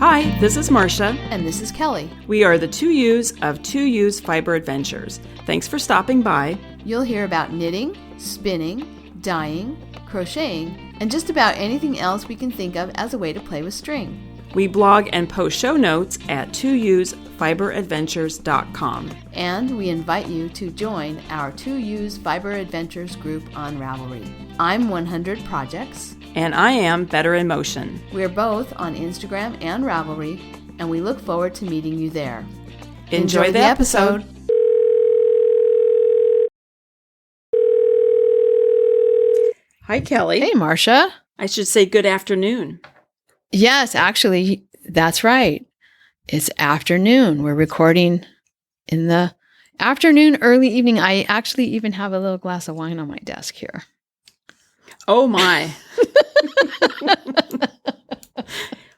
Hi, this is Marsha. And this is Kelly. We are the 2U's of 2U's Fiber Adventures. Thanks for stopping by. You'll hear about knitting, spinning, dyeing, crocheting, and just about anything else we can think of as a way to play with string. We blog and post show notes at 2usfiberadventures.com. And we invite you to join our 2U's Fiber Adventures group on Ravelry. I'm 100 Projects. And I am Better in Motion. We're both on Instagram and Ravelry, and we look forward to meeting you there. Enjoy the episode. Hi, Kelly. Hey, Marsha. I should say good afternoon. Yes, actually, that's right. It's afternoon. We're recording in the afternoon, early evening. I actually even have a little glass of wine on my desk here. Oh, my.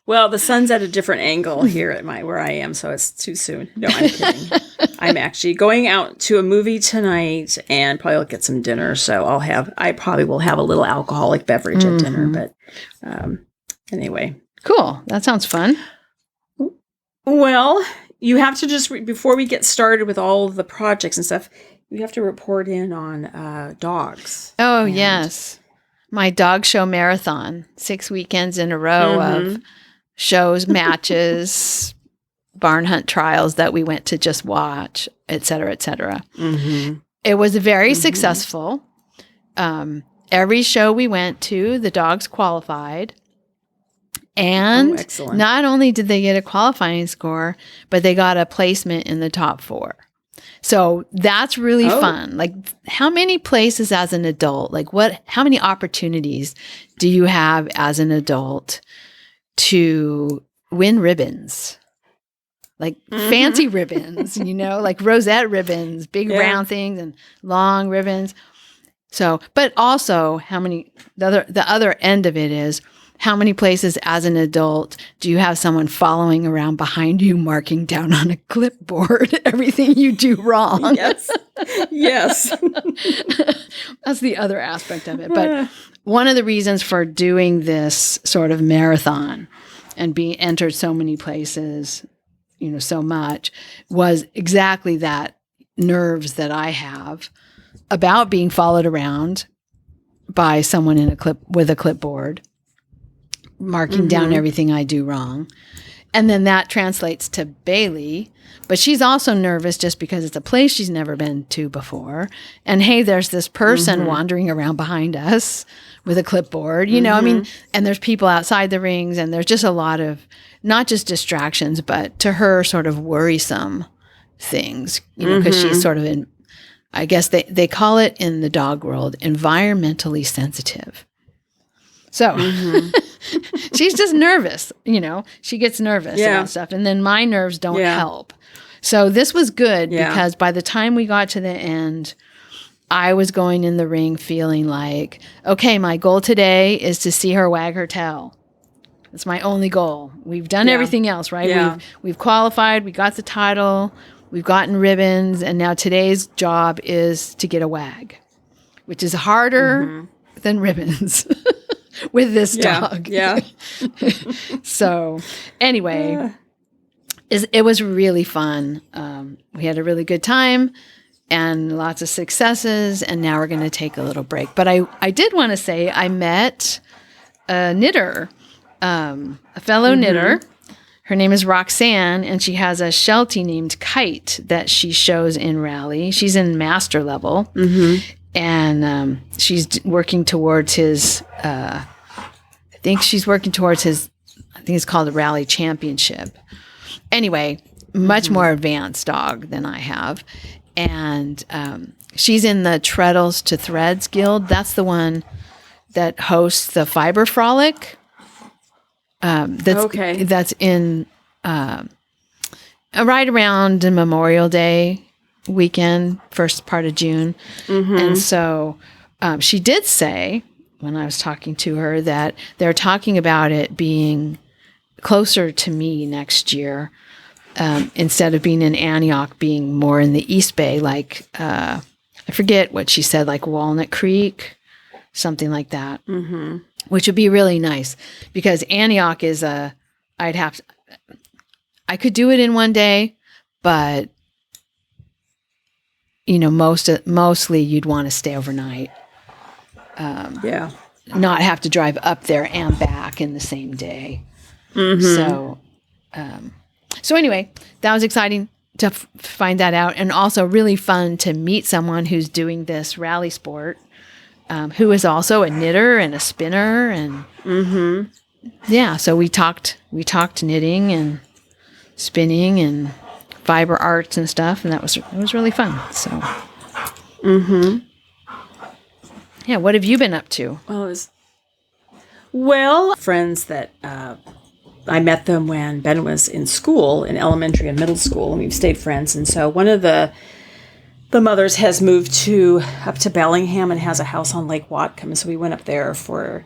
Well, the sun's at a different angle here at where I am, so it's too soon. No, I'm kidding. I'm actually going out to a movie tonight and probably will get some dinner. So I probably will have a little alcoholic beverage at dinner. But anyway. Cool. That sounds fun. Well, you have to just, before we get started with all of the projects and stuff, you have to report in on dogs. Oh, yes. My dog show marathon, 6 weekends in a row of shows, matches, barn hunt trials that we went to just watch, et cetera, et cetera. Mm-hmm. It was very successful. Every show we went to, the dogs qualified. And not only did they get a qualifying score, but they got a placement in the top 4. So that's really fun. Like, how many places as an adult, how many opportunities do you have as an adult to win ribbons? Like fancy ribbons, like rosette ribbons, big round things and long ribbons. So, but also the other end of it is, how many places as an adult do you have someone following around behind you, marking down on a clipboard everything you do wrong? Yes. Yes. That's the other aspect of it. But one of the reasons for doing this sort of marathon and being entered so many places, so much, was exactly that nerves that I have about being followed around by someone with a clipboard, marking down everything I do wrong. And then that translates to Bailey, but she's also nervous just because it's a place she's never been to before. And hey, there's this person wandering around behind us with a clipboard, and there's people outside the rings, and there's just a lot of, not just distractions, but to her sort of worrisome things, because she's sort of I guess they call it in the dog world, environmentally sensitive. So she's just nervous, she gets nervous about stuff. And then my nerves don't help. So this was good because by the time we got to the end, I was going in the ring feeling like, okay, my goal today is to see her wag her tail. That's my only goal. We've done everything else, right? Yeah. We've qualified, we got the title, we've gotten ribbons, and now today's job is to get a wag, which is harder than ribbons. With this dog. Yeah. So anyway, it was really fun. We had a really good time and lots of successes, and now we're going to take a little break. But I did want to say I met a knitter, a fellow knitter. Her name is Roxanne, and she has a sheltie named Kite that she shows in Raleigh. She's in master level. And she's working towards his, I think it's called the Raleigh Championship. Anyway, much more advanced dog than I have. And she's in the Treadles to Threads Guild. That's the one that hosts the Fiber Frolic. That's in right around Memorial Day weekend, first part of June. And so she did say, when I was talking to her, that they're talking about it being closer to me next year, instead of being in Antioch, being more in the East Bay, like I forget what she said, like Walnut Creek, something like that, which would be really nice, because Antioch is I could do it in one day, but mostly you'd want to stay overnight. Yeah. Not have to drive up there and back in the same day. So anyway, that was exciting to find that out, and also really fun to meet someone who's doing this rally sport, who is also a knitter and a spinner, and yeah. So we talked knitting and spinning and fiber arts and stuff, and it was really fun. So, yeah. What have you been up to? Well, friends that I met them when Ben was in school, in elementary and middle school, and we've stayed friends. And so one of the mothers has moved up to Bellingham and has a house on Lake Whatcom. So we went up there for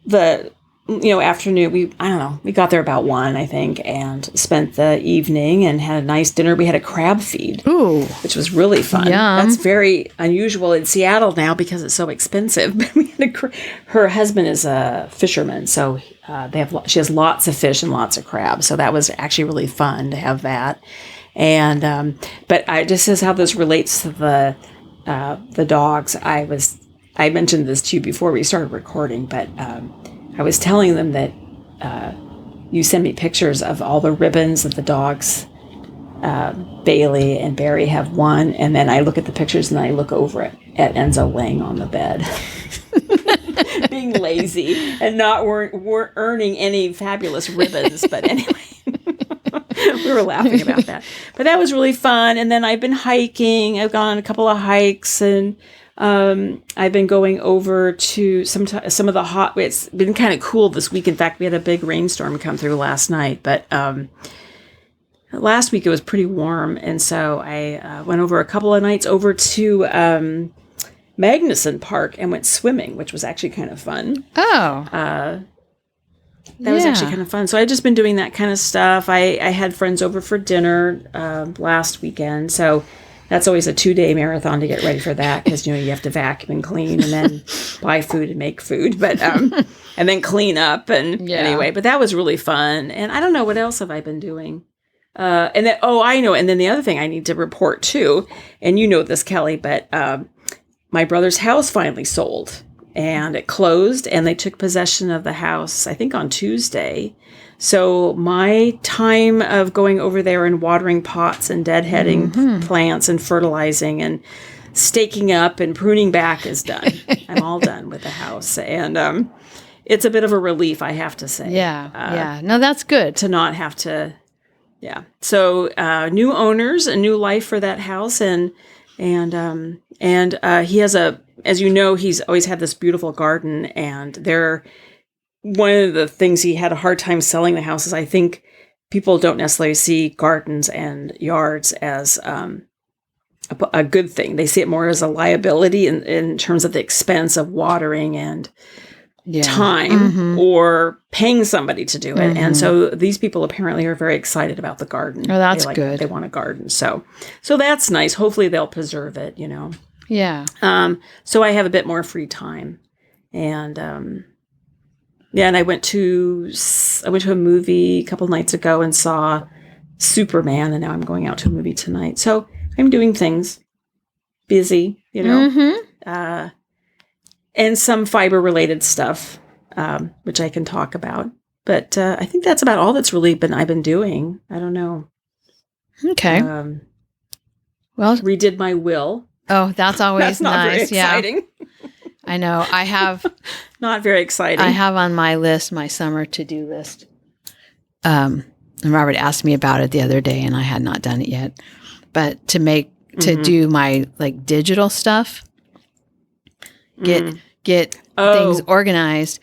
the afternoon. We got there about 1, I think, and spent the evening and had a nice dinner. We had a crab feed, which was really fun. Yum. That's very unusual in Seattle now because it's so expensive. But we had her husband is a fisherman, so she has lots of fish and lots of crabs. So that was actually really fun to have that. And but just as how this relates to the dogs, I mentioned this to you before we started recording, but I was telling them that you send me pictures of all the ribbons that the dogs, Bailey and Barry, have won, and then I look at the pictures and I look over at Enzo laying on the bed, being lazy and not weren't earning any fabulous ribbons. But anyway, we were laughing about that. But that was really fun. And then I've been hiking. I've gone on a couple of hikes, and I've been going over to some of the it's been kind of cool this week. In fact, we had a big rainstorm come through last night, but last week it was pretty warm. And so I went over a couple of nights over to Magnuson Park and went swimming, which was actually kind of fun. That was actually kind of fun. So I've just been doing that kind of stuff. I had friends over for dinner last weekend, so that's always a 2-day marathon to get ready for that, because you have to vacuum and clean and then buy food and make food, but and then clean up anyway. But that was really fun. And I don't know, what else have I been doing? And then I know. And then the other thing I need to report too, and you know this, Kelly, but my brother's house finally sold, and it closed, and they took possession of the house, I think, on Tuesday. So my time of going over there and watering pots and deadheading plants and fertilizing and staking up and pruning back is done. I'm all done with the house. And it's a bit of a relief, I have to say. Yeah. No, that's good. To not have to, So new owners, a new life for that house. And he has as you know, he's always had this beautiful garden, and one of the things he had a hard time selling the house is, I think people don't necessarily see gardens and yards as a good thing. They see it more as a liability in terms of the expense of watering and time or paying somebody to do it. And so these people apparently are very excited about the garden. Oh, that's good. They want a garden. So that's nice. Hopefully they'll preserve it, Yeah. So I have a bit more free time. And and I went to a movie a couple of nights ago and saw Superman, and now I'm going out to a movie tonight. So I'm doing things, busy, and some fiber related stuff, which I can talk about. But I think that's about all that's really I've been doing. I don't know. Okay. Well, redid my will. Oh, that's always that's not nice. Very exciting. Yeah. I know. I have not very exciting. I have on my list, my summer to-do list. And Robert asked me about it the other day, and I had not done it yet. But to do my digital stuff, get things organized,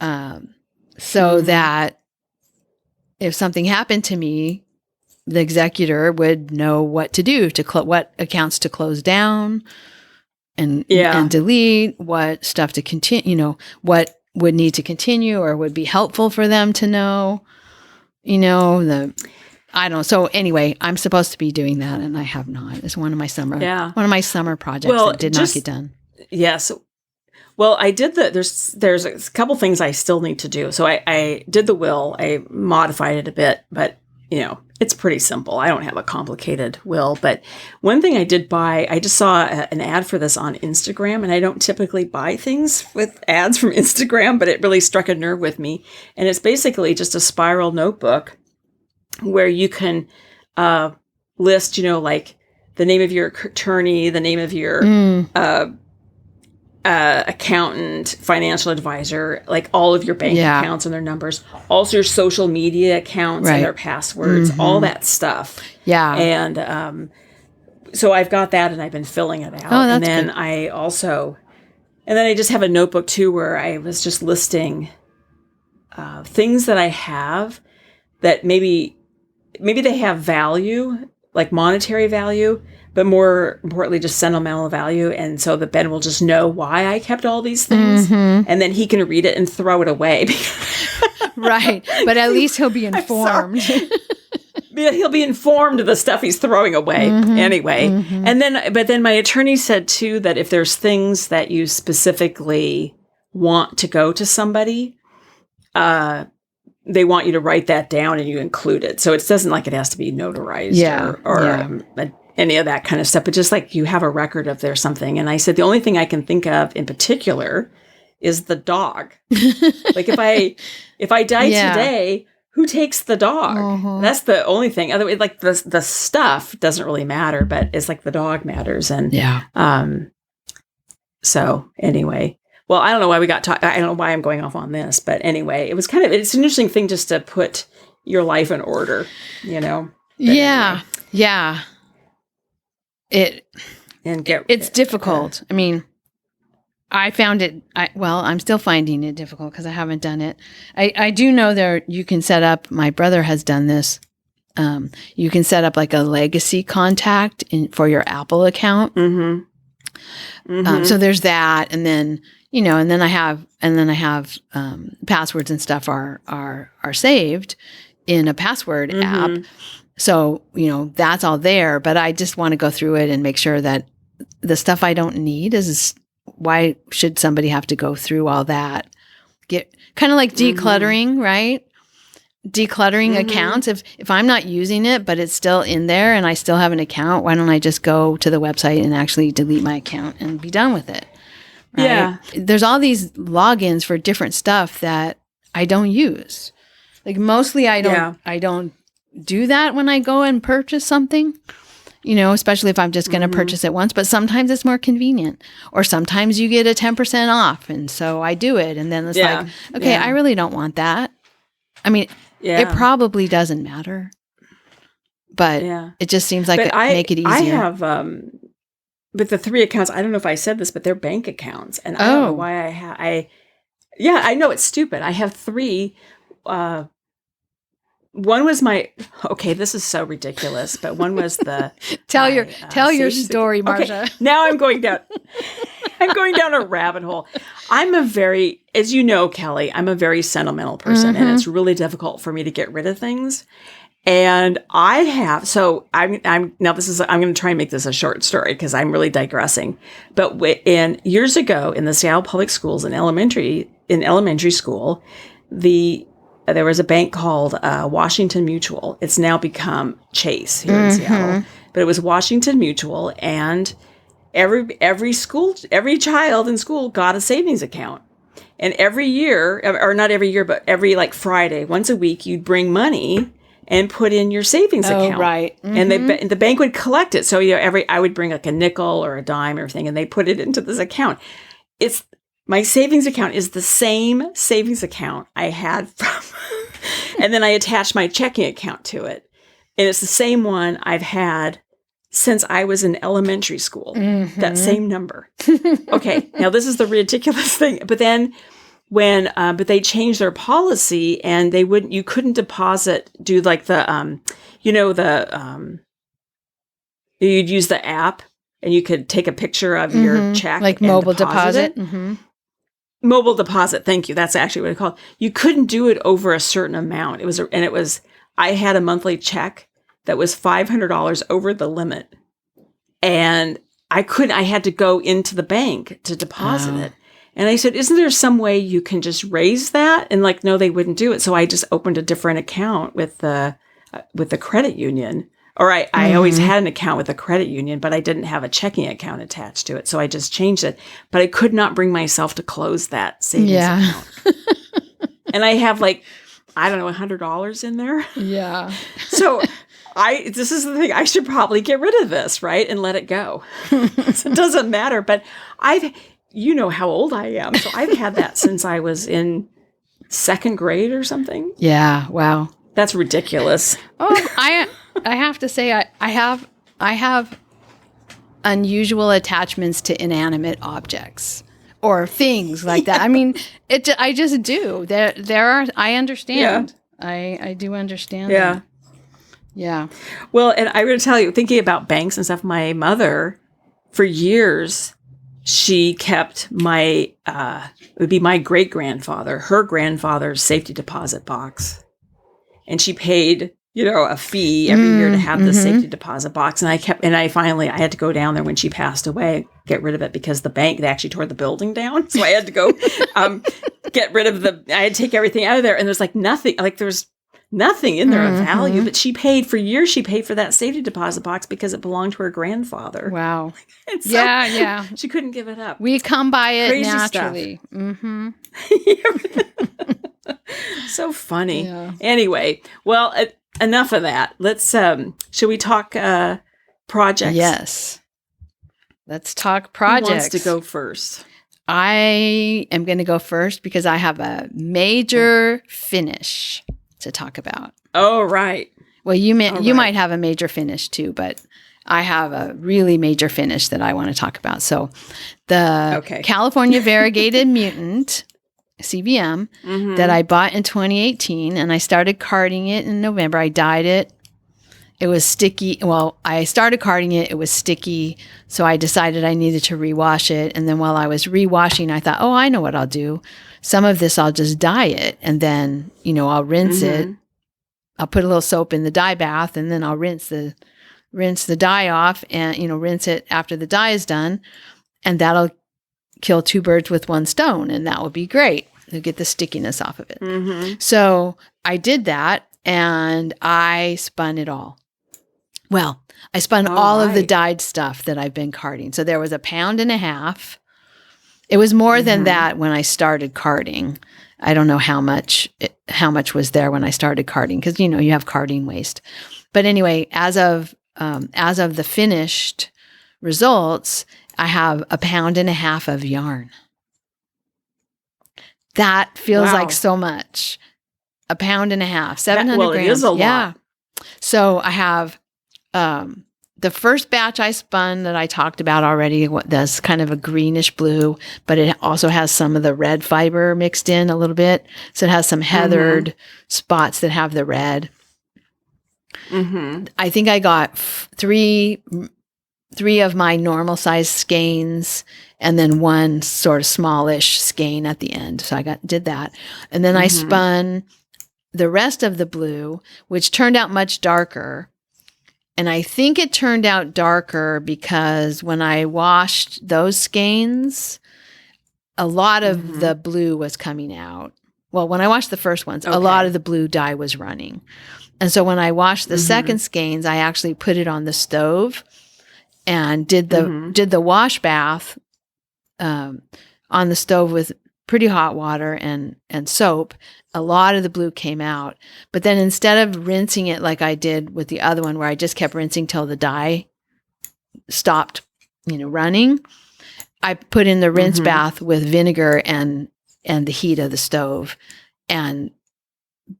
so that if something happened to me, the executor would know what to do, what accounts to close down and delete, what stuff to continue, what would need to continue or would be helpful for them to know, I don't know. So anyway, I'm supposed to be doing that, and I have not. It's one of my summer projects that did not get done. Yes. Well, I did there's a couple things I still need to do. So I did the will. I modified it a bit, but it's pretty simple. I don't have a complicated will. But one thing I did buy, I just saw an ad for this on Instagram, and I don't typically buy things with ads from Instagram, but it really struck a nerve with me. And it's basically just a spiral notebook where you can list, like the name of your attorney, the name of your accountant, financial advisor, like all of your bank accounts and their numbers, also your social media accounts and their passwords, all that stuff. Yeah. And so I've got that, and I've been filling it out. And then good. And then I just have a notebook too where I was just listing things that I have that maybe they have value, like monetary value, but more importantly, just sentimental value. And so that Ben will just know why I kept all these things. And then he can read it and throw it away. Right. But at least he'll be informed. He'll be informed of the stuff he's throwing away anyway. But then my attorney said too, that if there's things that you specifically want to go to somebody, they want you to write that down and you include it. So it doesn't like it has to be notarized or any of that kind of stuff, but just like you have a record of there's something. And I said, the only thing I can think of in particular is the dog. Like if I die today, who takes the dog? That's the only thing. Otherwise, like the stuff doesn't really matter, but it's like the dog matters. And so anyway, well, I don't know why I don't know why I'm going off on this, but anyway, it's an interesting thing just to put your life in order, But anyway. Yeah. It's difficult. I mean, I found it, I'm still finding it difficult because I haven't done it. I do know you can set up, my brother has done this. You can set up like a legacy contact for your Apple account. So there's that. And then, and then I have passwords and stuff are saved in a password app. So, that's all there, but I just want to go through it and make sure that the stuff I don't need why should somebody have to go through all that? Get kind of like decluttering, right? Decluttering accounts. If I'm not using it, but it's still in there and I still have an account, why don't I just go to the website and actually delete my account and be done with it? Right? Yeah. There's all these logins for different stuff that I don't use. Like mostly I don't do that when I go and purchase something, especially if I'm just going to purchase it once, but sometimes it's more convenient, or sometimes you get a 10% off. And so I do it. And then it's I really don't want that. I mean, it probably doesn't matter, but it just seems like make it easier. I have, but the 3 accounts, I don't know if I said this, but they're bank accounts. And I don't know why I know it's stupid. I have 3, one was this is so ridiculous, but one was the tell your story, Marsha. Okay, now I'm going down a rabbit hole. I'm a very, as you know, Kelly, I'm a very sentimental person, and it's really difficult for me to get rid of things. And I have, so I'm going to try and make this a short story because I'm really digressing. But years ago in the Seattle Public Schools in elementary school, there was a bank called Washington Mutual. It's now become Chase here in Seattle, but it was Washington Mutual, and every child in school got a savings account. And every year, or not every year, but every Friday, once a week, you'd bring money and put in your savings account. Oh, right. And the bank would collect it. So I would bring a nickel or a dime or everything, and they put it into this account. My savings account is the same savings account I had and then I attached my checking account to it. And it's the same one I've had since I was in elementary school, that same number. Okay, now this is the ridiculous thing. But then but they changed their policy, and you couldn't do like the, you'd use the app and you could take a picture of your check. Like mobile deposit. Mobile deposit. Thank you. That's actually what it's called. You couldn't do it over a certain amount. I had a monthly check that was $500 over the limit, and I had to go into the bank to deposit it. And I said, isn't there some way you can just raise that? And like, no, they wouldn't do it. So I just opened a different account with the credit union. Or I always had an account with a credit union, but I didn't have a checking account attached to it. So I just changed it. But I could not bring myself to close that savings account. And I have like, I don't know, $100 in there. Yeah. So this is the thing. I should probably get rid of this, right? And let it go. So it doesn't matter. But you know how old I am. So I've had that since I was in 2nd grade or something. Yeah. Wow. That's ridiculous. Oh, I have to say I have unusual attachments to inanimate objects or things like that. I mean, I just do. There are. I understand. Yeah. I do understand. Yeah. That. Yeah. Well, and I'm going to tell you, thinking about banks and stuff, my mother, for years, she kept it would be my great grandfather, her grandfather's safety deposit box. And she paid, a fee every year to have the safety deposit box. And I had to go down there when she passed away, get rid of it because the bank, they actually tore the building down. So I had to go get rid of I had to take everything out of there. And there's like nothing, there's nothing in there of value. But she paid for that safety deposit box because it belonged to her grandfather. Wow. And so yeah. She couldn't give it up. We come by it Crazy naturally. Mm-hmm. So funny. Yeah. Anyway, well, enough of that. Let's, should we talk projects? Yes. Let's talk projects. Who wants to go first? I am going to go first because I have a major finish to talk about. Oh, right. Well, you might have a major finish too, but I have a really major finish that I want to talk about. So the California Variegated Mutant CVM that I bought in 2018, and I started carding it in November. I dyed it. It was sticky. Well, I started carding it. It was sticky. So I decided I needed to rewash it. And then while I was rewashing, I thought, I know what I'll do. Some of this I'll just dye it. And then, I'll rinse it. I'll put a little soap in the dye bath, and then I'll rinse the dye off and, rinse it after the dye is done. And that'll kill 2 birds with 1 stone. And that will be great. You'll get the stickiness off of it. So I did that, and I spun it all. Well, I spun all of the dyed stuff that I've been carding. So there was 1.5 pounds. It was more than that when I started carding. I don't know how much was there when I started carding because, you have carding waste. But anyway, as of the finished results, I have 1.5 pounds of yarn. That feels like so much. 1.5 pounds, 700 grams. It is a lot. So I have the first batch I spun that I talked about already. That's kind of a greenish blue, but it also has some of the red fiber mixed in a little bit. So it has some heathered spots that have the red. I think I got 3 of my normal size skeins, and then 1 sort of smallish skein at the end. So I did that. And then I spun the rest of the blue, which turned out much darker. And I think it turned out darker because when I washed those skeins, a lot of the blue was coming out. Well, when I washed the first ones, a lot of the blue dye was running. And so when I washed the second skeins, I actually put it on the stove and did the wash bath on the stove with pretty hot water and soap. A lot of the blue came out. But then instead of rinsing it like I did with the other one where I just kept rinsing till the dye stopped, running, I put in the rinse bath with vinegar and the heat of the stove and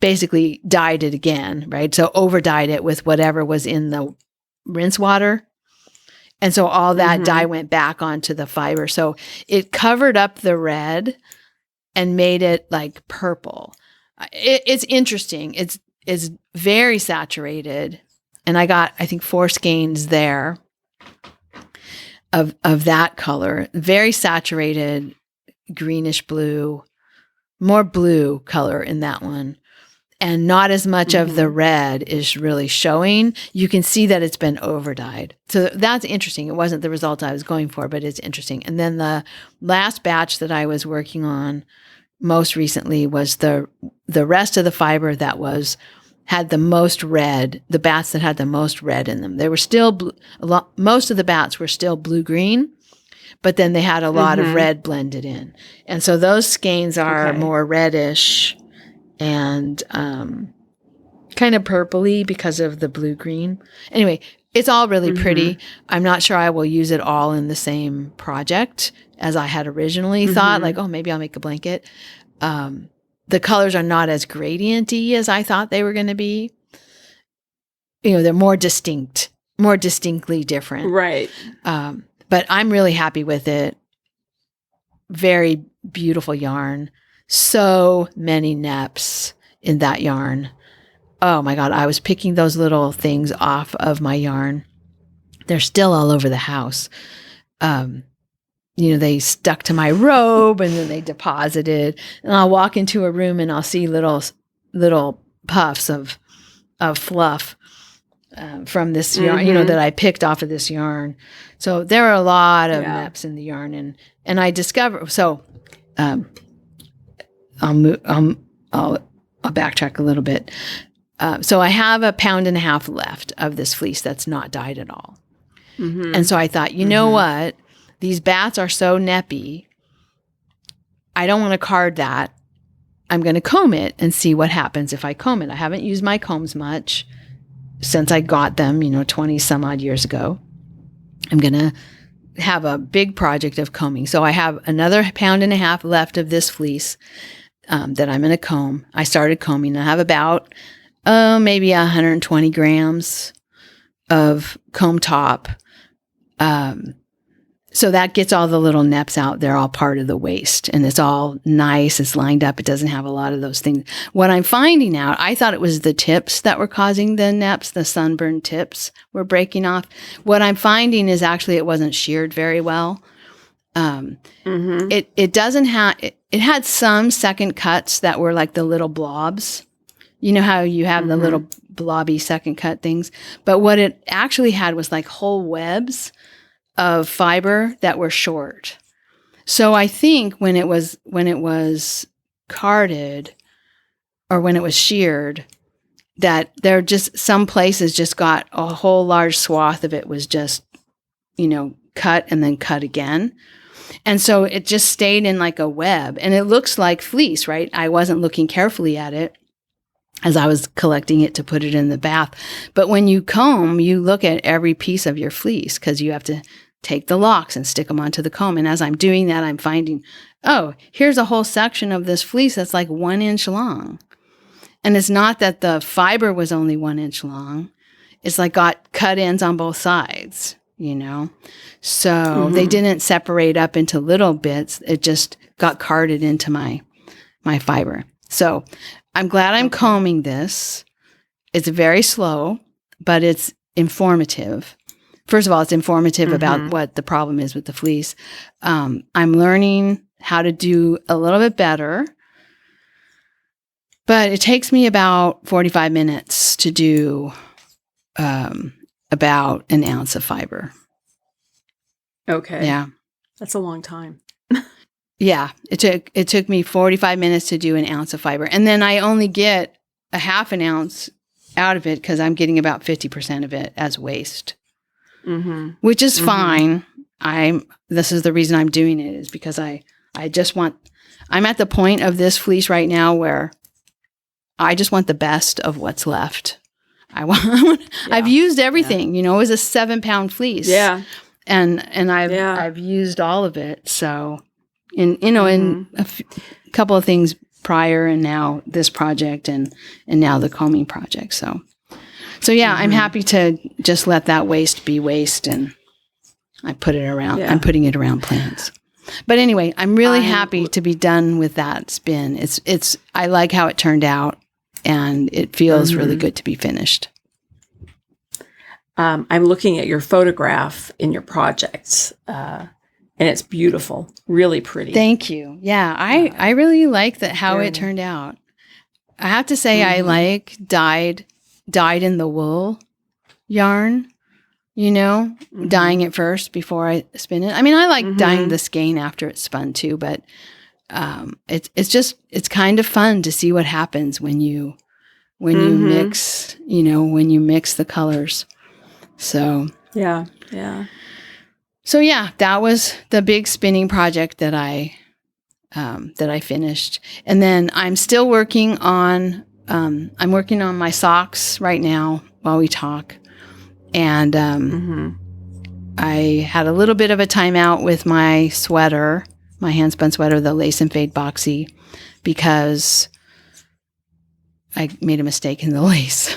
basically dyed it again, right? So over dyed it with whatever was in the rinse water. And so all that dye went back onto the fiber. So it covered up the red and made it like purple. It's interesting. It's very saturated. And I got, I think, 4 skeins there of that color. Very saturated, greenish blue, more blue color in that one. and not as much of the red is really showing. You can see that it's been over dyed. So that's interesting. It wasn't the result I was going for, but it's interesting. And then the last batch that I was working on most recently was the rest of the fiber that had the most red, the bats that had the most red in them. They were still most of the bats were still blue-green, but then they had a lot of red blended in. And so those skeins are more reddish and kind of purpley because of the blue-green. Anyway, it's all really pretty. I'm not sure I will use it all in the same project as I had originally thought, like, oh, maybe I'll make a blanket. The colors are not as gradient-y as I thought they were going to be. They're more distinctly different. Right. But I'm really happy with it. Very beautiful yarn. So many neps in that yarn. Oh my God, I was picking those little things off of my yarn. They're still all over the house. They stuck to my robe and then they deposited. And I'll walk into a room and I'll see little puffs of fluff from this yarn, that I picked off of this yarn. So there are a lot of neps in the yarn, and I discovered. So I'll backtrack a little bit. So I have 1.5 pounds left of this fleece that's not dyed at all, and so I thought, you know what? These bats are so neppy. I don't want to card that. I'm going to comb it and see what happens if I comb it. I haven't used my combs much since I got them, 20 some odd years ago. I'm going to have a big project of combing. So I have another 1.5 pounds left of this fleece that I'm going to comb. I started combing. I have about maybe 120 grams of comb top. So that gets all the little neps out. They're all part of the waist, and it's all nice. It's lined up. It doesn't have a lot of those things. What I'm finding out, I thought it was the tips that were causing the neps. The sunburned tips were breaking off. What I'm finding is actually it wasn't sheared very well. It doesn't have, it had some second cuts that were like the little blobs. You know how you have the little blobby second cut things? But what it actually had was like whole webs of fiber that were short. So I think when it was carded or when it was sheared, that there just some places just got a whole large swath of it was just, cut and then cut again. And so it just stayed in like a web, and it looks like fleece, right? I wasn't looking carefully at it as I was collecting it to put it in the bath. But when you comb, you look at every piece of your fleece because you have to take the locks and stick them onto the comb. And as I'm doing that, I'm finding, oh, here's a whole section of this fleece that's like 1 inch long. And it's not that the fiber was only 1 inch long. It's like got cut ends on both sides, So they didn't separate up into little bits. It just got carded into my fiber. So I'm glad I'm combing this. It's very slow, but it's informative. First of all, it's informative about what the problem is with the fleece. I'm learning how to do a little bit better, but it takes me about 45 minutes to do about 1 ounce of fiber. Okay. Yeah. That's a long time. Yeah. It took me 45 minutes to do 1 ounce of fiber. And then I only get 1/2 ounce out of it because I'm getting about 50% of it as waste. Which is fine. This is the reason I'm doing it, is because I'm at the point of this fleece right now where I just want the best of what's left. I've used everything, it was a 7-pound fleece. Yeah. And I've used all of it. So in a couple of things prior, and now this project and now the combing project. So yeah, I'm happy to just let that waste be waste, and I put it around. Yeah. I'm putting it around plants. But anyway, I'm really happy to be done with that spin. I like how it turned out, and it feels really good to be finished. I'm looking at your photograph in your projects, and it's beautiful, really pretty. Thank you. Yeah, I really like how it turned out. I have to say I like dyed in the wool yarn, dyeing it first before I spin it. I mean, I like dyeing the skein after it's spun too, but it's kind of fun to see what happens when you mix, when you mix the colors. So yeah. So yeah, that was the big spinning project that I finished. And then I'm still working on my socks right now while we talk. And I had a little bit of a timeout with my sweater, my handspun sweater, the Lace and Fade Boxy, because I made a mistake in the lace.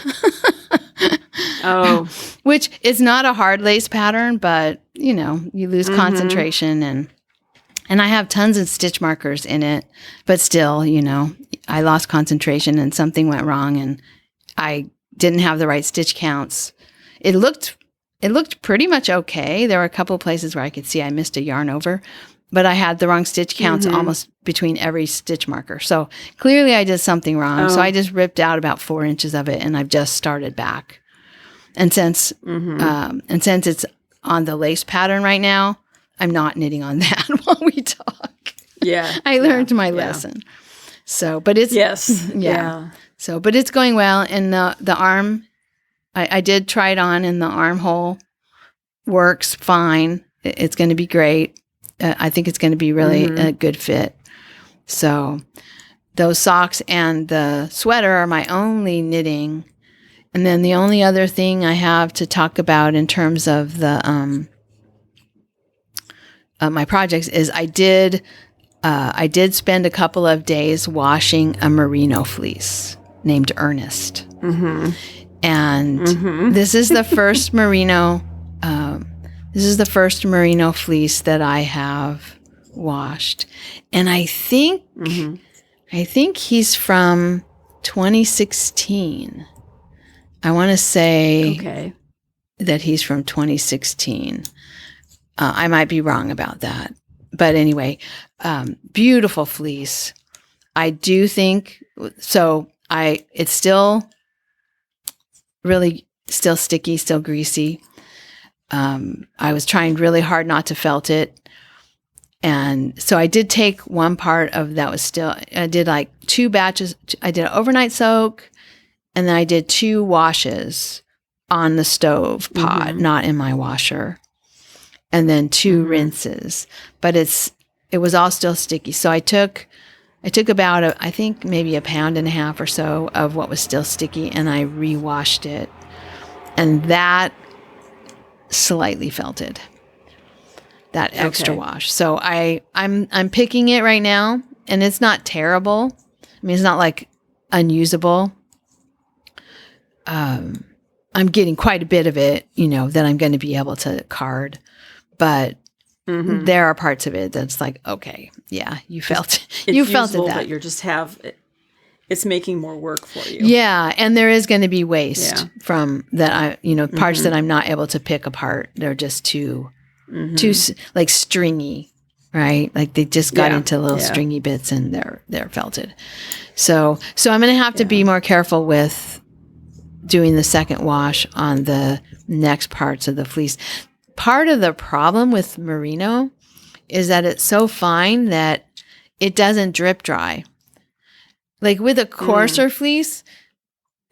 Oh. Which is not a hard lace pattern, but, you lose concentration and I have tons of stitch markers in it, but still, I lost concentration and something went wrong and I didn't have the right stitch counts. It looked pretty much okay. There were a couple of places where I could see I missed a yarn over, but I had the wrong stitch counts almost between every stitch marker. So clearly I did something wrong. So I just ripped out about 4 inches of it and I've just started back. And since it's on the lace pattern right now, I'm not knitting on that while we talk. Yeah. I learned my lesson. So, but it's So, but it's going well. And the arm, I did try it on, and the armhole works fine. It's going to be great. I think it's going to be really a good fit. So, those socks and the sweater are my only knitting. And then the only other thing I have to talk about in terms of the my projects is I did spend a couple of days washing a merino fleece named Ernest, and this is the first merino. This is the first merino fleece that I have washed, and I think he's from 2016. I want to say that he's from 2016. I might be wrong about that. But anyway, beautiful fleece. I do think, so it's still really still sticky, still greasy. I was trying really hard not to felt it. And so I did take one part of that was still, I did like 2 batches. I did an overnight soak, and then I did 2 washes on the stove pot, not in my washer. And then 2 rinses, but it was all still sticky. So I took about I think maybe 1.5 pounds or so of what was still sticky, and I re-washed it, and that slightly felted, that extra wash. So I'm picking it right now, and it's not terrible. I mean, it's not like unusable. I'm getting quite a bit of it, that I'm going to be able to card. But there are parts of it that's like, okay, yeah, you felt it. But you just it's making more work for you. Yeah, and there is going to be waste from that. Parts that I'm not able to pick apart. They're just too like stringy, right? Like they just got into little stringy bits, and they're felted. So I'm going to have to be more careful with doing the second wash on the next parts of the fleece. Part of the problem with merino is that it's so fine that it doesn't drip dry. Like with a coarser fleece,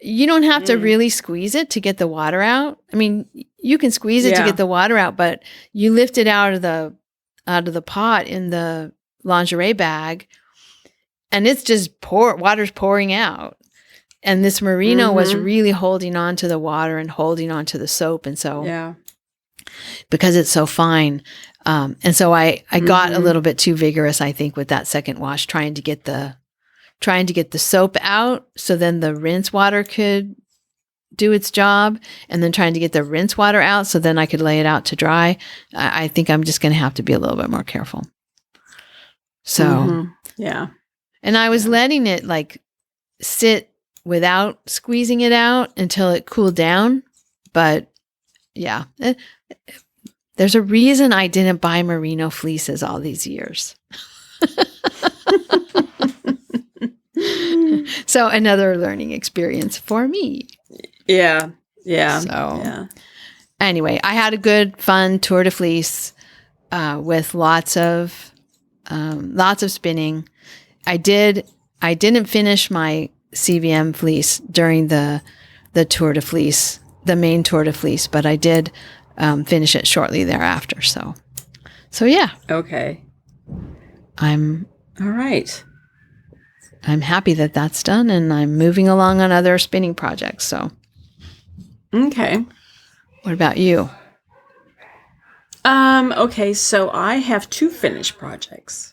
you don't have to really squeeze it to get the water out. I mean, you can squeeze it to get the water out, but you lift it out of the pot in the lingerie bag, and it's just water's pouring out. And this merino was really holding on to the water and holding on to the soap, and so because it's so fine. And so I got a little bit too vigorous, I think, with that second wash, trying to get the soap out so then the rinse water could do its job, and then trying to get the rinse water out so then I could lay it out to dry. I think I'm just going to have to be a little bit more careful. So, and I was letting it like sit without squeezing it out until it cooled down. But yeah, there's a reason I didn't buy merino fleeces all these years. So another learning experience for me. Yeah. Yeah. So yeah. anyway, I had a good, fun tour de fleece with lots of spinning. I didn't finish my CVM fleece during the tour de fleece, the main tour de fleece, but I did finish it shortly thereafter. So yeah, Okay. I'm All right. happy that that's done, and I'm moving along on other spinning projects. So, Okay. what about you? Okay, so I have 2 finished projects.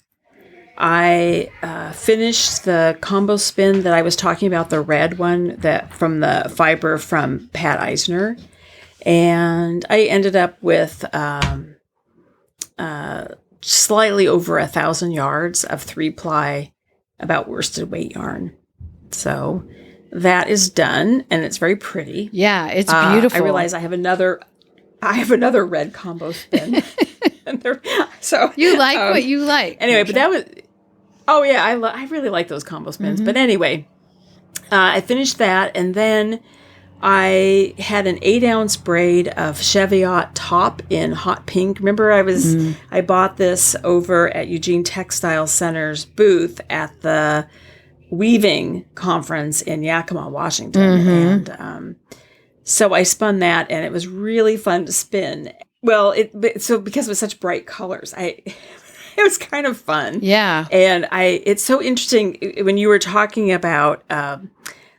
I finished the combo spin that I was talking about, the red one that from the fiber from Pat Eisner, and I ended up with slightly over 1,000 yards of 3-ply, about worsted weight yarn. So that is done, and it's very pretty. Yeah, it's beautiful. I realize I have another red combo spin. So You like what you like. Anyway, but that was. Oh yeah, I really like those combo spins. But anyway, I finished that, and then I had an 8-ounce braid of Cheviot top in hot pink. Remember, I bought this over at Eugene Textile Center's booth at the weaving conference in Yakima, Washington, and so I spun that, and it was really fun to spin. Well, because it was such bright colors, it was kind of fun. Yeah, and it's so interesting when you were talking about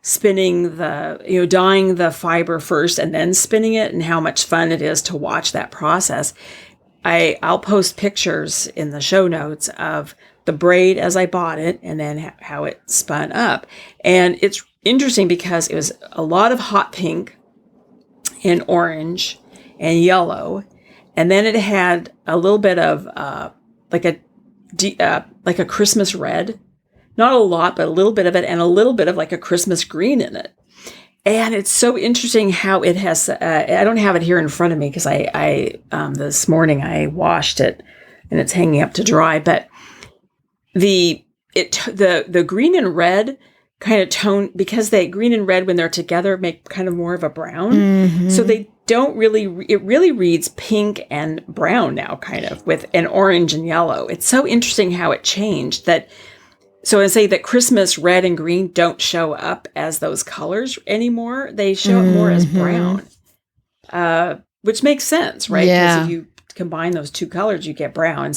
spinning dyeing the fiber first and then spinning it, and how much fun it is to watch that process. I'll post pictures in the show notes of the braid as I bought it, and then how it spun up. And it's interesting because it was a lot of hot pink and orange and yellow, and then it had a little bit of like a Christmas red. Not a lot, but a little bit of it, and a little bit of like a Christmas green in it. And it's so interesting how it has. I don't have it here in front of me because I this morning I washed it, and it's hanging up to dry. But the green and red kind of tone, because green and red when they're together make kind of more of a brown. So they don't really. It really reads pink and brown now, kind of with an orange and yellow. It's so interesting how it changed that. So I say that Christmas red and green don't show up as those colors anymore. They show up more as brown, which makes sense, right? Yeah. Because if you combine those 2 colors, you get brown.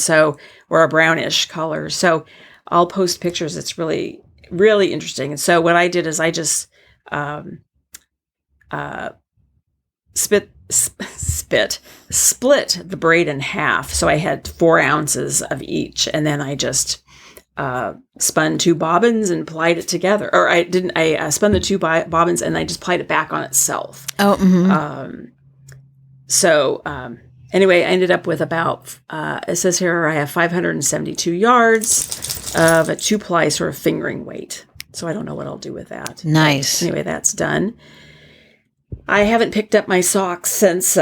Or a brownish color. So I'll post pictures. It's really, really interesting. And so what I did is I just split the braid in half. So I had 4 ounces of each, and then I just spun 2 bobbins and plied it together. Or I spun the 2 bobbins and I just plied it back on itself. Oh, Anyway, I ended up with about, it says here I have 572 yards of a 2-ply sort of fingering weight. So I don't know what I'll do with that. Nice. But anyway, that's done. I haven't picked up my socks since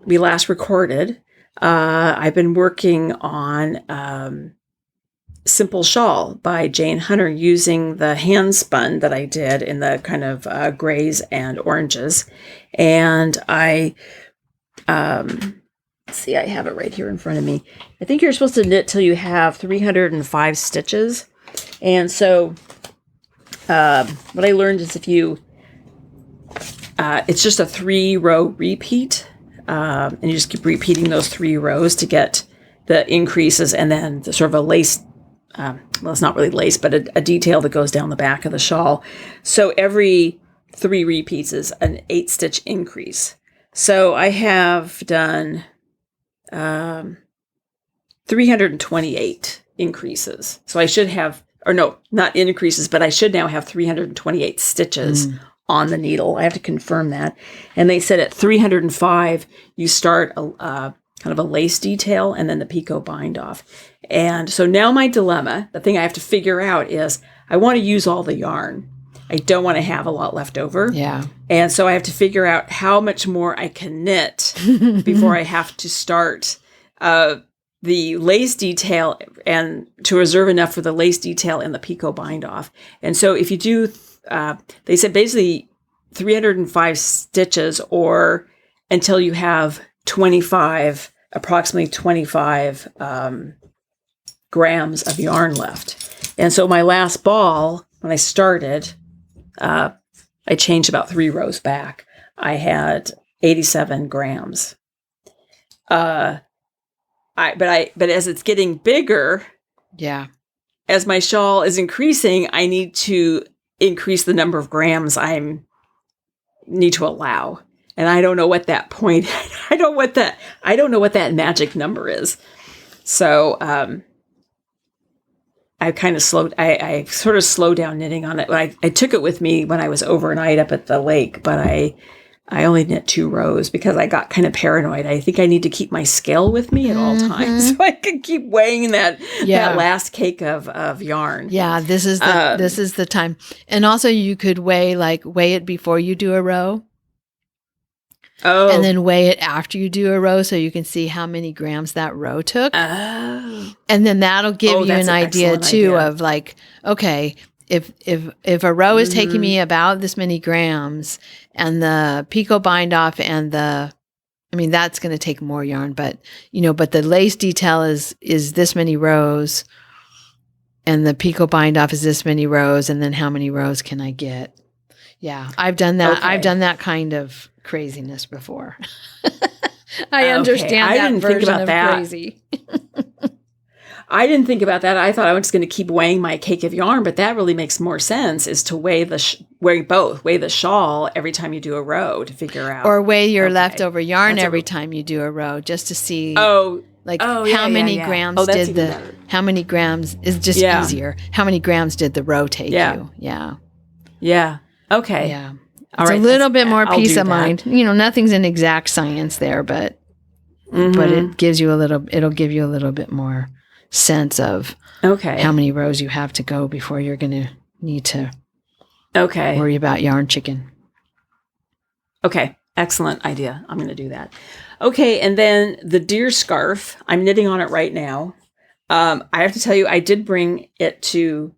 we last recorded. I've been working on Simple Shawl by Jane Hunter using the handspun that I did in the kind of grays and oranges. And I, see, I have it right here in front of me. I think you're supposed to knit till you have 305 stitches. And so what I learned is if you, it's just a 3-row repeat. And you just keep repeating those 3 rows to get the increases, and then the sort of a lace, well, it's not really lace, but a detail that goes down the back of the shawl. So every 3 repeats is an 8-stitch increase. So I have done 328 increases. So I should have, or no, not increases, but I should now have 328 stitches on the needle. I have to confirm that. And they said at 305, you start a kind of a lace detail and then the picot bind off. And so now my dilemma, the thing I have to figure out is I want to use all the yarn. I don't want to have a lot left over. Yeah. And so I have to figure out how much more I can knit before I have to start the lace detail and to reserve enough for the lace detail and the picot bind off. And so if you do, they said basically 305 stitches or until you have approximately 25 grams of yarn left. And so my last ball, when I started, I changed about 3 rows back. I had 87 grams. But as it's getting bigger, as my shawl is increasing, I need to increase the number of grams I need to allow. And I don't know what that point, I don't know what that magic number is. So, I sort of slowed down knitting on it. I took it with me when I was overnight up at the lake, but I only knit 2 rows because I got kind of paranoid. I think I need to keep my scale with me at all times so I can keep weighing that last cake of yarn. Yeah, this is the time. And also you could weigh it before you do a row. Oh. And then weigh it after you do a row so you can see how many grams that row took. Oh. And then that'll give you an idea too of okay, if a row is taking me about this many grams and the picot bind off and that's going to take more yarn, but the lace detail is this many rows and the picot bind off is this many rows, and then how many rows can I get? Yeah, I've done that. Okay. I've done that kind of craziness before. I understand that version of crazy. I didn't think about that. I thought I was just going to keep weighing my cake of yarn, but that really makes more sense, is to weigh both. Weigh the shawl every time you do a row to figure out. Or weigh your leftover yarn every time you do a row, just to see how many grams how many grams is just easier. How many grams did the row take you? Yeah. Yeah. Okay. Yeah. It's a little bit more peace of mind. Nothing's an exact science there, but it gives you it'll give you a little bit more sense of how many rows you have to go before you're going to need to worry about yarn chicken. Okay. Excellent idea. I'm going to do that. Okay. And then the deer scarf, I'm knitting on it right now. I have to tell you, I did bring it to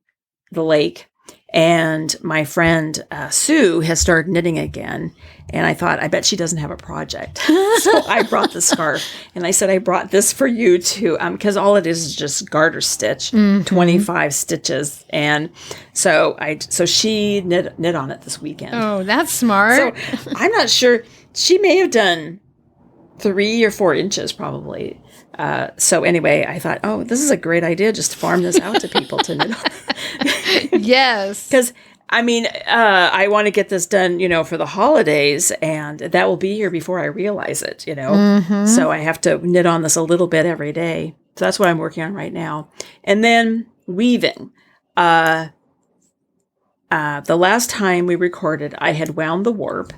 the lake. And my friend Sue has started knitting again. And I thought, I bet she doesn't have a project. So I brought the scarf. And I said, I brought this for you too. Because all it is just garter stitch, 25 stitches. And so she knit on it this weekend. Oh, that's smart. So I'm not sure. She may have done 3 or 4 inches probably. So anyway, I thought, this is a great idea. Just farm this out to people to knit on. Yes. Because, I want to get this done, for the holidays, and that will be here before I realize it, So I have to knit on this a little bit every day. So that's what I'm working on right now. And then weaving. The last time we recorded, I had wound the warp.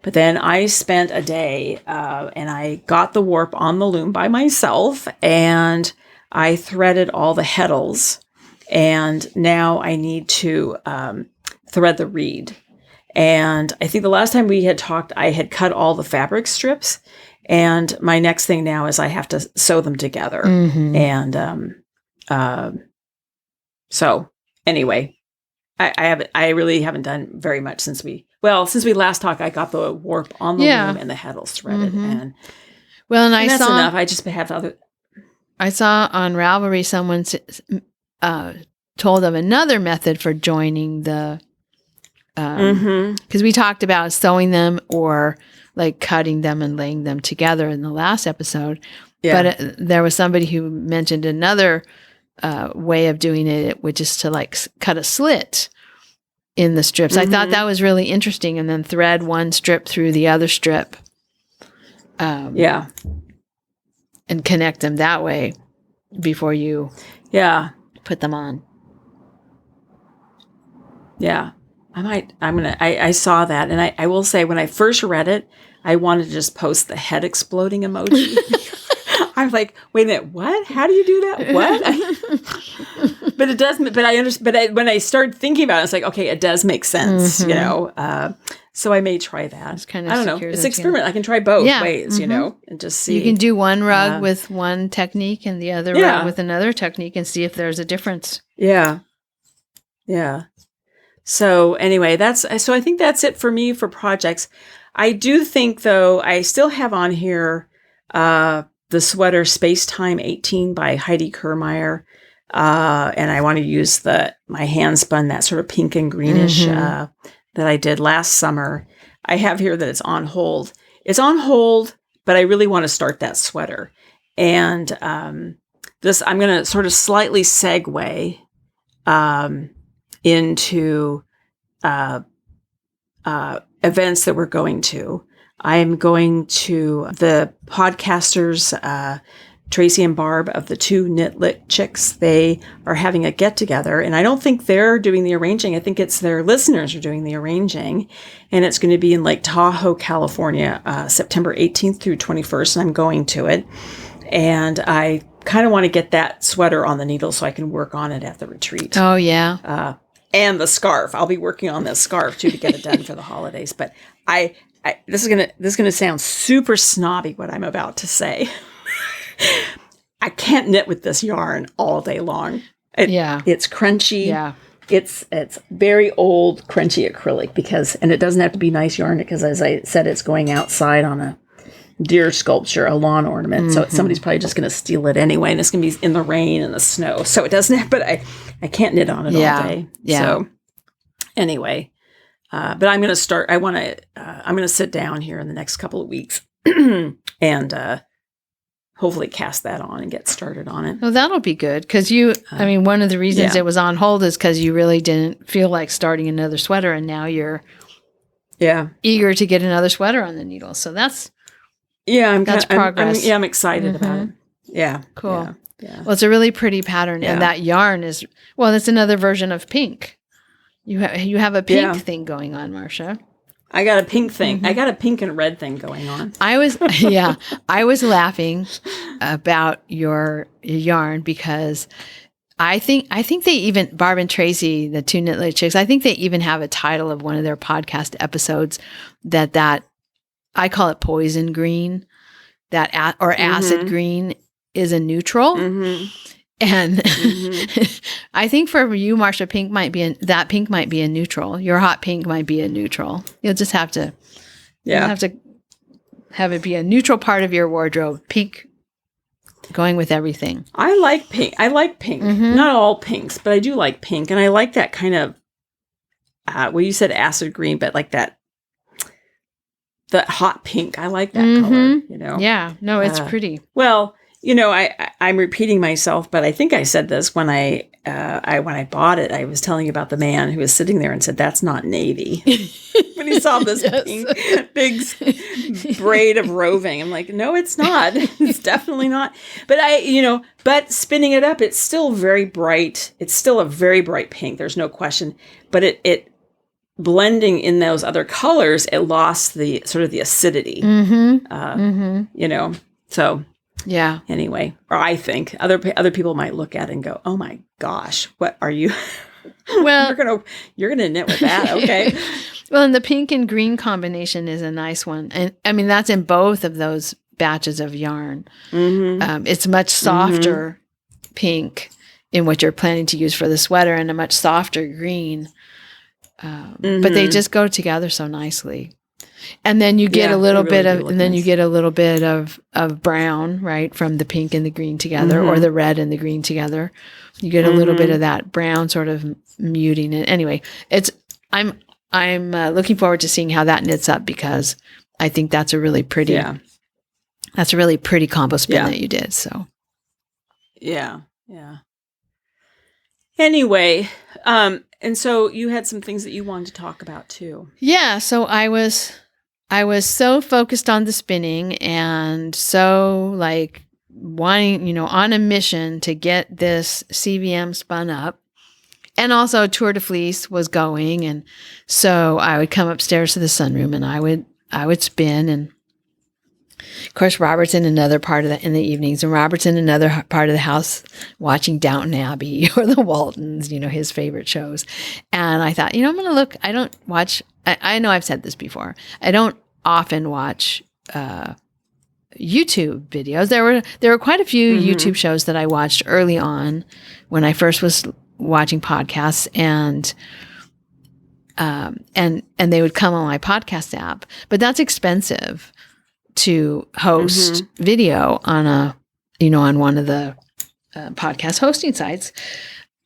But then I spent a day and I got the warp on the loom by myself, and I threaded all the heddles. And now I need to thread the reed. And I think the last time we had talked, I had cut all the fabric strips. And my next thing now is I have to sew them together. And so anyway, I really haven't done very much since we last talked. I got the warp on the loom and the heddles threaded. And that's enough. I just have other. I saw on Ravelry someone told of another method for joining the, because we talked about sewing them or cutting them and laying them together in the last episode. Yeah. But there was somebody who mentioned another way of doing it, which is to cut a slit in the strips. I thought that was really interesting, and then thread one strip through the other strip. And connect them that way before you put them on. Yeah. I saw that, and I will say, when I first read it, I wanted to just post the head exploding emoji. I was like, wait a minute, what? How do you do that? What? but it does. But I understand. But when I started thinking about it, it's like, okay, it does make sense, you know. So I may try that. It's kind of I don't know. It's an experiment. I can try both ways, you know, and just see. You can do one rug with one technique and the other rug with another technique, and see if there's a difference. Yeah. Yeah. So anyway, so I think that's it for me for projects. I do think, though, I still have on here the sweater Spacetime 18 by Heidi Kirrmaier. And I want to use my handspun, that sort of pink and greenish that I did last summer. I have here that it's on hold. It's on hold, but I really want to start that sweater. And I'm going to sort of slightly segue into events that we're going to. I'm going to the podcasters, Tracy and Barb of the Two Knit Lit Chicks. They are having a get together, and I don't think they're doing the arranging. I think it's their listeners are doing the arranging, and it's going to be in Lake Tahoe, California, September 18th through 21st, and I'm going to it. And I kind of want to get that sweater on the needle so I can work on it at the retreat. Oh, yeah. And the scarf. I'll be working on the scarf too to get it done for the holidays. But this is gonna sound super snobby what I'm about to say. I can't knit with this yarn all day long. It's crunchy. Yeah. It's very old crunchy acrylic and it doesn't have to be nice yarn because, as I said, it's going outside on a deer sculpture, a lawn ornament. So somebody's probably just going to steal it anyway, and it's going to be in the rain and the snow. So it doesn't have, but I can't knit on it all day. Yeah. So anyway, but I'm going to start. I'm going to sit down here in the next couple of weeks and hopefully cast that on and get started on it. Well, that'll be good because one of the reasons it was on hold is because you really didn't feel like starting another sweater, and now you're eager to get another sweater on the needle. So that's progress. I'm excited about it. Yeah. Cool. Yeah. Well, it's a really pretty pattern, and that yarn is it's another version of pink. You have a pink thing going on, Marsha. I got a pink thing. I got a pink and red thing going on. I was laughing about your yarn because I think they even, Barb and Tracy, the Two Knit Lit Chicks, I think they even have a title of one of their podcast episodes that I call it poison green, or acid green is a neutral. And I think for you, Marsha, pink might be a neutral. Your hot pink might be a neutral. You'll just have to, have it be a neutral part of your wardrobe. Pink, going with everything. I like pink. Not all pinks, but I do like pink, and I like that kind of. You said acid green, but like that. The hot pink. I like that color, you know? Yeah. No, it's pretty. Well, you know, I'm repeating myself, but I think I said this when I bought it. I was telling you about the man who was sitting there and said, "That's not navy." When he saw this pink, big braid of roving. I'm like, no, it's not. It's definitely not. But but spinning it up, it's still very bright. It's still a very bright pink. There's no question. But it blending in those other colors, it lost the sort of the acidity, you know, so anyway, or I think other people might look at it and go, "Oh my gosh, what are you?" Well, you're going to knit with that. Okay. Well, and the pink and green combination is a nice one. And I mean, that's in both of those batches of yarn. It's much softer pink in what you're planning to use for the sweater, and a much softer green. But they just go together so nicely. And then you get a little bit of, and then you get a little bit of brown, right, from the pink and the green together, or the red and the green together. You get a little bit of that brown sort of muting it. Anyway, I'm looking forward to seeing how that knits up, because I think that's a really pretty, that's a really pretty combo spin that you did. So, yeah. Anyway, and so you had some things that you wanted to talk about too. Yeah. So I was so focused on the spinning and so like wanting, on a mission to get this CVM spun up. And also Tour de Fleece was going. And so I would come upstairs to the sunroom and I would spin. And Of course, Robert's in another part of the in the evenings, and Robert's in another part of the house watching Downton Abbey or the Waltons, his favorite shows. And I thought, I'm going to look. I don't watch. I know I've said this before. I don't often watch YouTube videos. There were quite a few YouTube shows that I watched early on when I first was watching podcasts, and they would come on my podcast app, but that's expensive to host video on on one of the podcast hosting sites.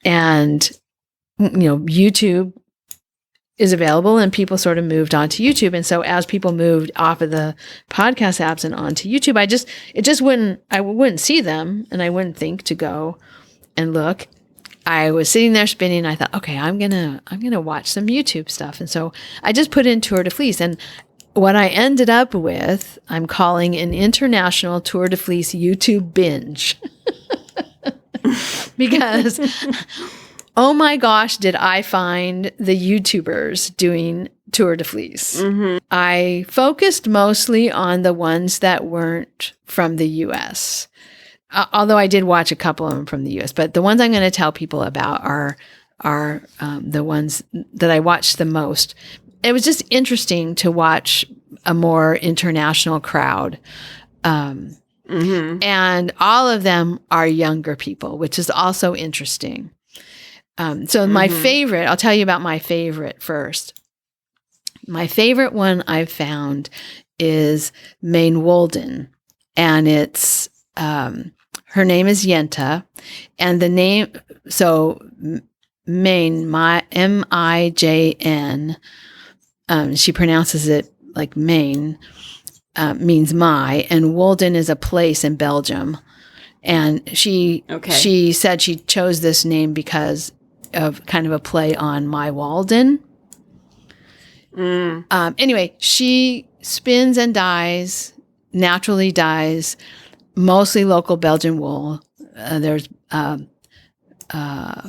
And, YouTube is available, and people sort of moved onto YouTube. And so as people moved off of the podcast apps and onto YouTube, I wouldn't see them, and I wouldn't think to go and look. I was sitting there spinning, and I thought, okay, I'm going to watch some YouTube stuff. And so I just put in Tour de Fleece, and what I ended up with, I'm calling an international Tour de Fleece YouTube binge. Because, oh my gosh, did I find the YouTubers doing Tour de Fleece. I focused mostly on the ones that weren't from the U.S., although I did watch a couple of them from the U.S., but the ones I'm going to tell people about are the ones that I watched the most. It was just interesting to watch a more international crowd. And all of them are younger people, which is also interesting. So my favorite, I'll tell you about my favorite first. My favorite one I've found is Maine Wolden, and it's, her name is Yenta, and the name, so Maine, M-I-J-N, she pronounces it like Maine, means my, and Wolden is a place in Belgium. And she said she chose this name because of kind of a play on my Walden. Anyway, she spins and dyes, naturally dyes, mostly local Belgian wool. There's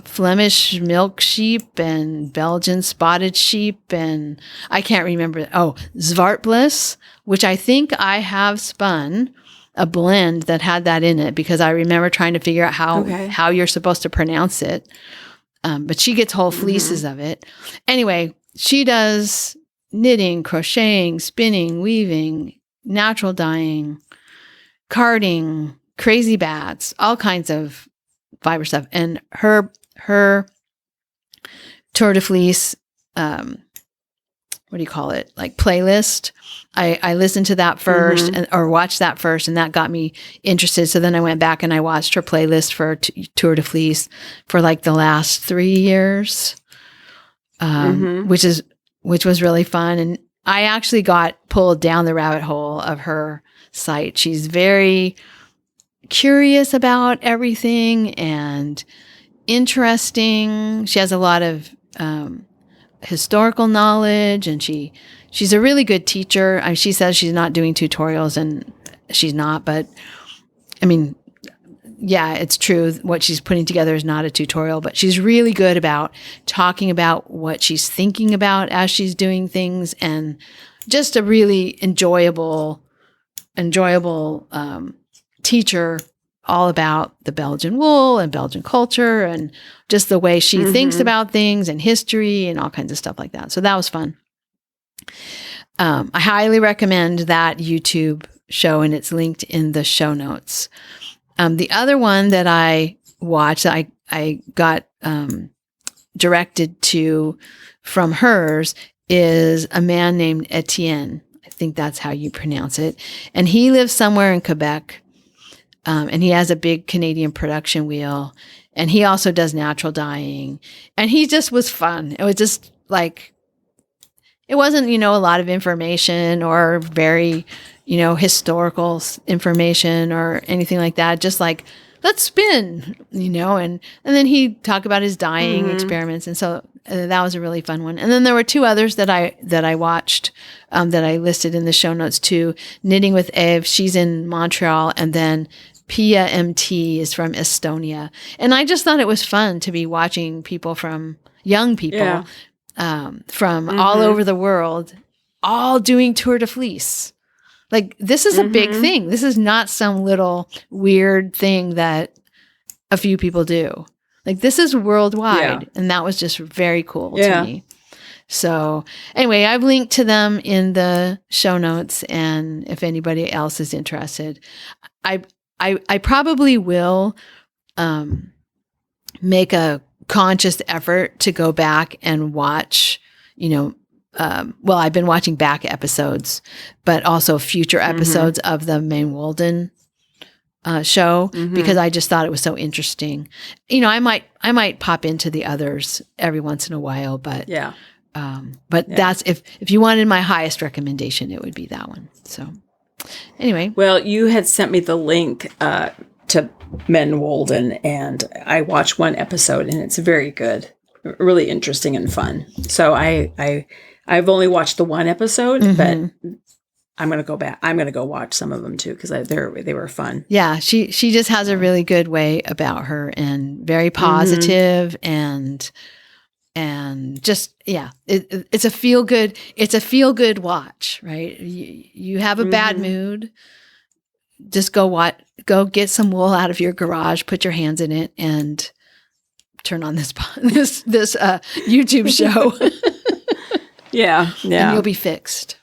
Flemish milk sheep and Belgian spotted sheep, and I can't remember. Oh, Zwartbliss, which I think I have spun a blend that had that in it, because I remember trying to figure out how you're supposed to pronounce it. But she gets whole fleeces of it. Anyway, she does knitting, crocheting, spinning, weaving, natural dyeing, carding, crazy bats, all kinds of fiber stuff. And her Tour de Fleece, what do you call it? Like playlist. I listened to that first or watched that first, and that got me interested. So then I went back and I watched her playlist for Tour de Fleece for like the last 3 years, which was really fun. And I actually got pulled down the rabbit hole of her site. She's very curious about everything and interesting. She has a lot of historical knowledge, and she's a really good teacher. She says she's not doing tutorials, and she's not, but I mean, yeah, it's true. What she's putting together is not a tutorial, but she's really good about talking about what she's thinking about as she's doing things, and just a really enjoyable teacher, all about the Belgian wool and Belgian culture and just the way she thinks about things and history and all kinds of stuff like that. So that was fun. I highly recommend that YouTube show, and it's linked in the show notes. The other one that I watched, I got directed to from hers, is a man named Etienne. I think that's how you pronounce it. And he lives somewhere in Quebec. And he has a big Canadian production wheel, and he also does natural dyeing, and he just was fun. It was just like, it wasn't, a lot of information or very, historical information or anything like that. Just like, let's spin, and then he'd talk about his dyeing experiments. And so that was a really fun one. And then there were two others that I watched, that I listed in the show notes too. Knitting with Eve, she's in Montreal, and then Pia MT is from Estonia. And I just thought it was fun to be watching young people from all over the world, all doing Tour de Fleece. Like, this is a big thing. This is not some little weird thing that a few people do. Like, this is worldwide. And that was just very cool to me. So anyway, I've linked to them in the show notes. And if anybody else is interested, I probably will make a conscious effort to go back and watch, well, I've been watching back episodes, but also future episodes of the Maine Walden show because I just thought it was so interesting. I might pop into the others every once in a while, but that's if you wanted my highest recommendation, it would be that one. So anyway, well, you had sent me the link to Men Walden, and I watched one episode, and it's very good, really interesting and fun. So I've only watched the one episode, but I'm going to go back. I'm going to go watch some of them too because they were fun. Yeah, she just has a really good way about her and very positive and just it's a feel good watch, right? You have a bad mood, just go get some wool out of your garage, put your hands in it, and turn on this YouTube show. And you'll be fixed.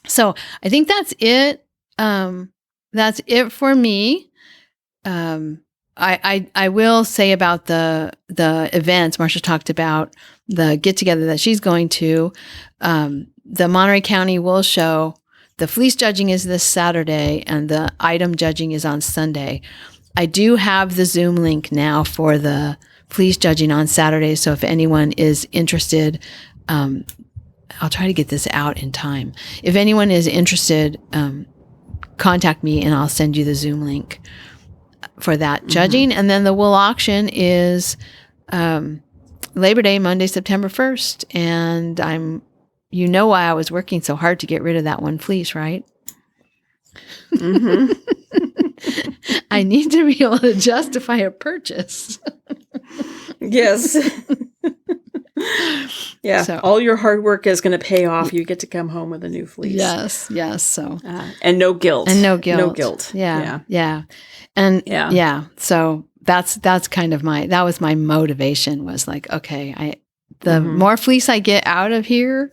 So I think that's it. That's it for me. I will say about the events Marsha talked about, the get together that she's going to. The Monterey County Wool Show. The fleece judging is this Saturday, and the item judging is on Sunday. I do have the Zoom link now for the fleece judging on Saturday. So if anyone is interested, I'll try to get this out in time. If anyone is interested, contact me and I'll send you the Zoom link for that judging. And then the wool auction is Labor Day, Monday, September 1st. And you know why I was working so hard to get rid of that one fleece, right? I need to be able to justify a purchase. Yes. Yeah. So, all your hard work is going to pay off. You get to come home with a new fleece. Yes. So and no guilt. No guilt. Yeah. And so that's kind of that was my motivation, was like, okay, the more fleece I get out of here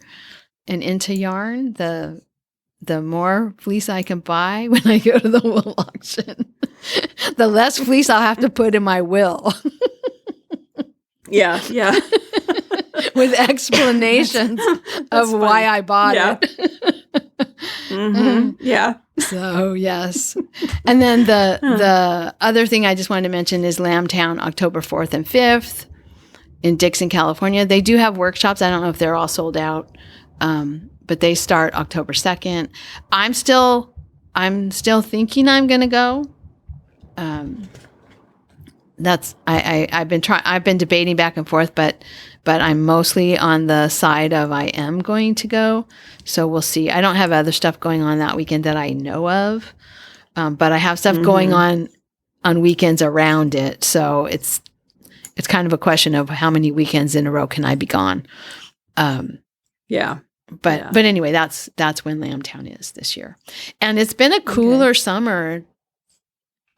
and into yarn, the more fleece I can buy when I go to the wool auction, the less fleece I'll have to put in my will. Yeah. With explanations of why I bought it. Yeah. So, yes. And then the other thing I just wanted to mention is Lambtown, October 4th and 5th in Dixon, California. They do have workshops. I don't know if they're all sold out, but they start October 2nd. I'm still thinking I'm going to go. I've been debating back and forth, but I'm mostly on the side of I am going to go. So we'll see. I don't have other stuff going on that weekend that I know of, but I have stuff going on weekends around it. So it's kind of a question of how many weekends in a row can I be gone. But anyway, that's when Lambtown is this year, and it's been a cooler summer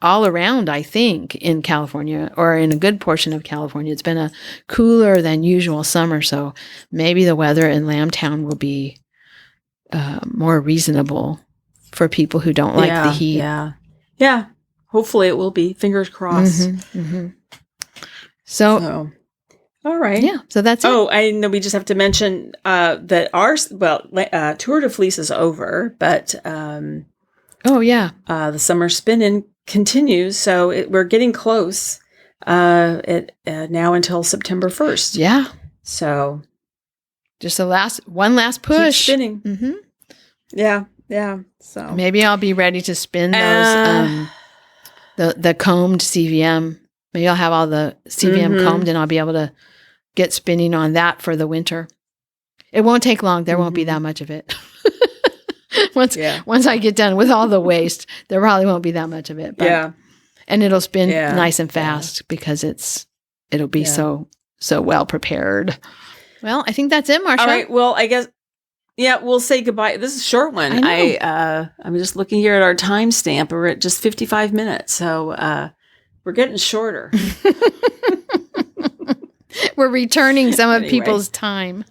all around, I think, in California, or in a good portion of California. It's been a cooler than usual summer, so maybe the weather in Lambtown will be more reasonable for people who don't like the heat. Yeah. Hopefully it will be. Fingers crossed. So, all right. Yeah, so that's it. Oh, I know we just have to mention that our Tour de Fleece is over, but the summer spin-in continues, so we're getting close now until September 1st. Yeah. So just one last push. Keep spinning. Yeah. So maybe I'll be ready to spin those the combed CVM. Maybe I'll have all the CVM combed, and I'll be able to get spinning on that for the winter. It won't take long. There won't be that much of it. Once I get done with all the waste, there probably won't be that much of it. But, and it'll spin nice and fast because it'll be so well prepared. Well, I think that's it, Marsha. All right. Well, I guess Yeah, we'll say goodbye. This is a short one. I'm just looking here at our timestamp. We're at just 55 minutes, so we're getting shorter. We're returning some of people's time.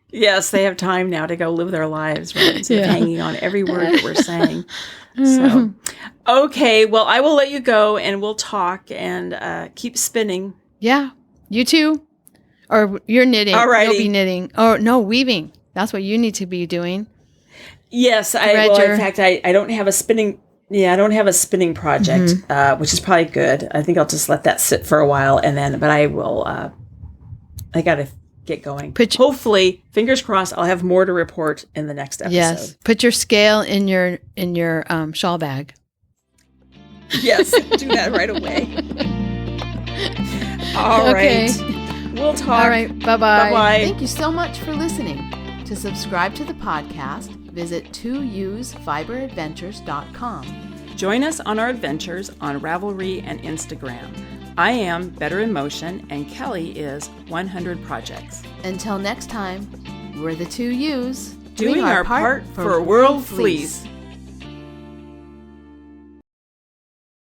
Yes, they have time now to go live their lives, right? Instead of hanging on every word that we're saying. So, okay, well, I will let you go, and we'll talk and keep spinning. Yeah, you too. Or you're knitting. All righty. You'll be knitting. Oh, no, weaving. That's what you need to be doing. Yes, in fact, I don't have a spinning. Yeah, I don't have a spinning project, which is probably good. I think I'll just let that sit for a while, but I will. I got to get going. Hopefully, fingers crossed, I'll have more to report in the next episode. Yes, put your scale in your shawl bag. Yes, do that right away. All right. We'll talk. All right. Bye-bye. Bye-bye. Thank you so much for listening. To subscribe to the podcast, visit 2usfiberadventures.com. Join us on our adventures on Ravelry and Instagram. I am Better in Motion, and Kelly is 100 Projects. Until next time, we're the 2Us Doing our part for World Fleece.